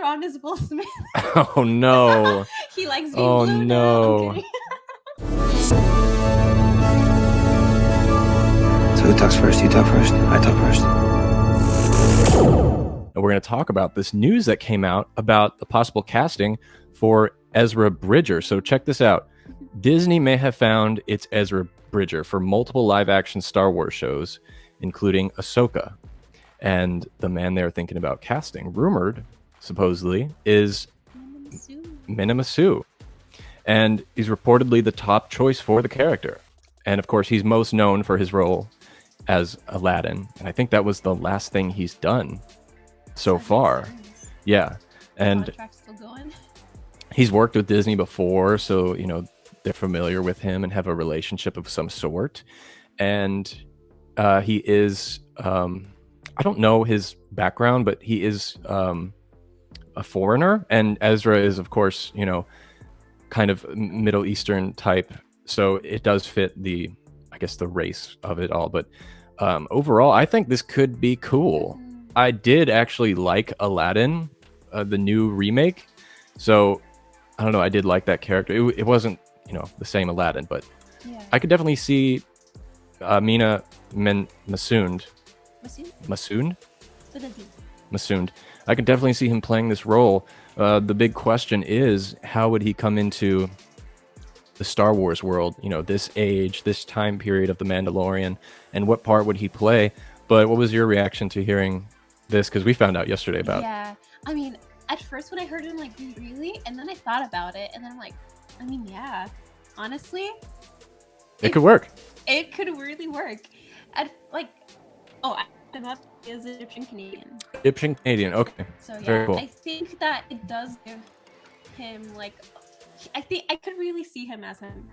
Thrawn is Will Smith. Oh no. He likes being Oh blue no. now. So who talks first? You talk first? I talk first. And we're going to talk about this news that came out about the possible casting for Ezra Bridger. So check this out. Disney may have found its Ezra Bridger for multiple live-action Star Wars shows, including Ahsoka. And the man they're thinking about casting, rumored, supposedly, is Mena Massoud. And he's reportedly the top choice for the character. And of course, he's most known for his role as Aladdin. And I think that was the last thing he's done so far. Yeah. And still going. He's worked with Disney before, so, you know, they're familiar with him and have a relationship of some sort. And he is, I don't know his background, but he is a foreigner. And Ezra is, of course, you know, kind of Middle Eastern type. So it does fit the, I guess, the race of it all. But overall, I think this could be cool. I did actually like Aladdin, the new remake. So I don't know. I did like that character. It wasn't, you know, the same Aladdin, but Yeah. I could definitely see Mena Massoud. Massoud. I could definitely see him playing this role. The big question is, how would he come into the Star Wars world? You know, this age, this time period of The Mandalorian, and what part would he play? But what was your reaction to hearing this? Because we found out yesterday about. Yeah, I mean, at first when I heard it, I'm like, really? And then I thought about it, and then I'm like, I mean, yeah, honestly, It could work. It could really work. I looked him up as Egyptian Canadian. Egyptian Canadian, okay. So Very yeah, cool. I think that it does give him like, I think I could really see him as him.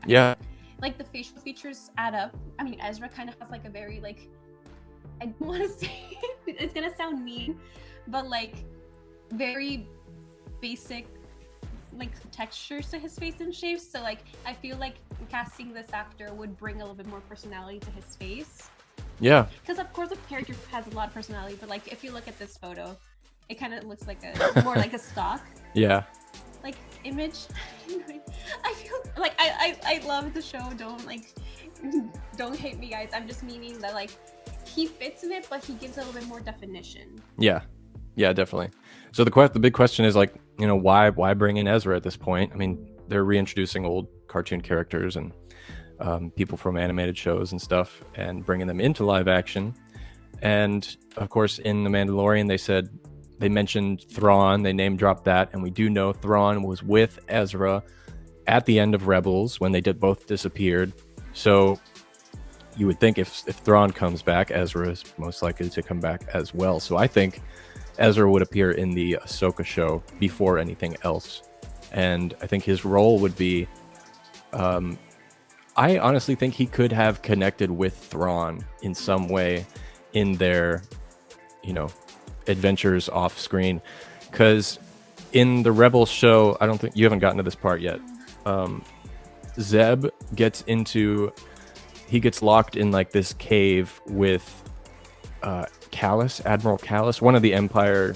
Yeah. Like the facial features add up. I mean, Ezra kind of has like a very like, I don't want to say it's gonna sound mean, but like very basic like textures to his face and shapes. So like I feel like casting this actor would bring a little bit more personality to his face. Yeah. Because of course the character has a lot of personality, but like if you look at this photo, it kind of looks like a more like a stock. Yeah. Like image. I feel like I love the show. Don't hate me, guys. I'm just meaning that like he fits in it, but he gives a little bit more definition. Yeah. Yeah, definitely. So the big question is like, you know, why bring in Ezra at this point? I mean, they're reintroducing old cartoon characters and people from animated shows and stuff and bringing them into live action. And of course, in The Mandalorian, they mentioned Thrawn, they name dropped that. And we do know Thrawn was with Ezra at the end of Rebels when they both disappeared. So you would think if Thrawn comes back, Ezra is most likely to come back as well. So I think Ezra would appear in the Ahsoka show before anything else. And I think his role would be, I honestly think he could have connected with Thrawn in some way in their, you know, adventures off screen. Because in the Rebels show, I don't think you haven't gotten to this part yet. Zeb gets locked in like this cave with Admiral Callus, one of the Empire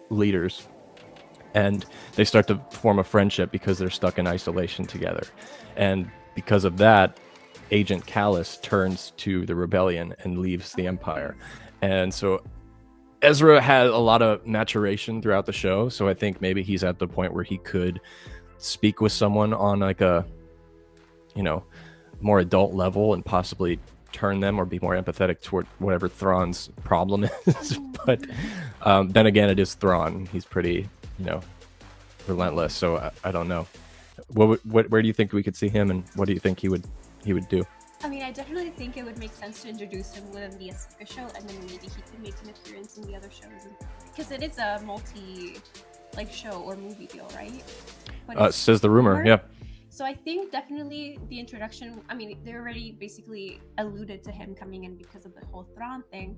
leaders, and they start to form a friendship because they're stuck in isolation together. And because of that, Agent Callus turns to the rebellion and leaves the Empire. And so Ezra had a lot of maturation throughout the show, so I think maybe he's at the point where he could speak with someone on like a, you know, more adult level and possibly turn them or be more empathetic toward whatever Thrawn's problem is. But then again, it is Thrawn. He's pretty, you know, relentless. So I don't know. Where do you think we could see him, and what do you think he would do? I mean, I definitely think it would make sense to introduce him within the Ahsoka show, and then maybe he could make an appearance in the other shows, because it is a show or movie deal, right? Says the rumor, yeah. So I think definitely the introduction, I mean, they already basically alluded to him coming in because of the whole Thrawn thing.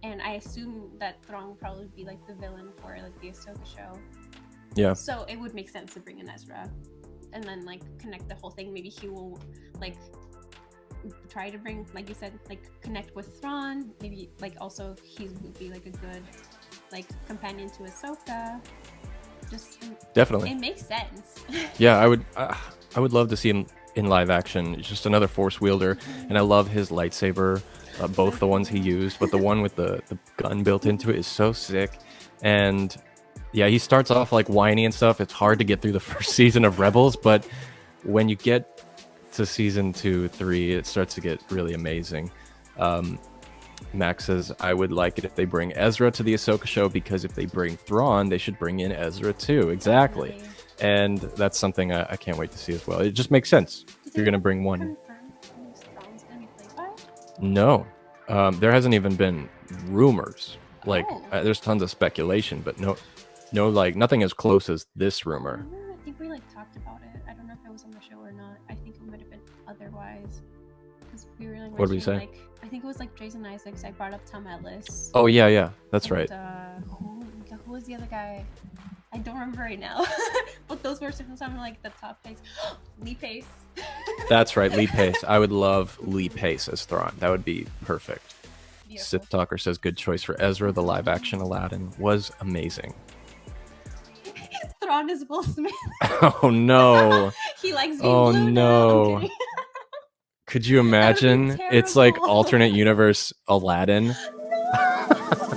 And I assume that Thrawn will probably be like the villain for like the Ahsoka show. Yeah. So it would make sense to bring in Ezra and then like connect the whole thing. Maybe he will like try to bring, like you said, like connect with Thrawn. Maybe like also he would be like a good like companion to Ahsoka. Just Definitely. it makes sense. Yeah, I would love to see him in live action. He's just another Force wielder, and I love his lightsaber. Both the ones he used, but the one with the gun built into it is so sick. And yeah, he starts off like whiny and stuff. It's hard to get through the first season of Rebels, but when you get to season 2, 3, it starts to get really amazing. Max says, I would like it if they bring Ezra to the Ahsoka show, because if they bring Thrawn, they should bring in Ezra too. Exactly. Definitely. And that's something I can't wait to see as well. It just makes sense. If you're going to bring one. Confirm who Thrawn's gonna be played by? No. There hasn't even been rumors. Like, Oh. there's tons of speculation, but no, like, nothing as close as this rumor. I think we like talked about it. I don't know if it was on the show or not. I think it might have been otherwise. Because we were like, What did we say? like, I think it was like Jason Isaacs. I brought up Tom Ellis. Oh, yeah, that's And, right. Who was the other guy? I don't remember right now. But those were some of like the top picks. Lee Pace. That's right, Lee Pace. I would love Lee Pace as Thrawn. That would be perfect. Beautiful. Sith Talker says, good choice for Ezra. The live action Aladdin was amazing. Thrawn is Will Smith. Oh, no. He likes being Oh, blue no. now. Could you imagine? It's like terrible. alternate universe Aladdin. No!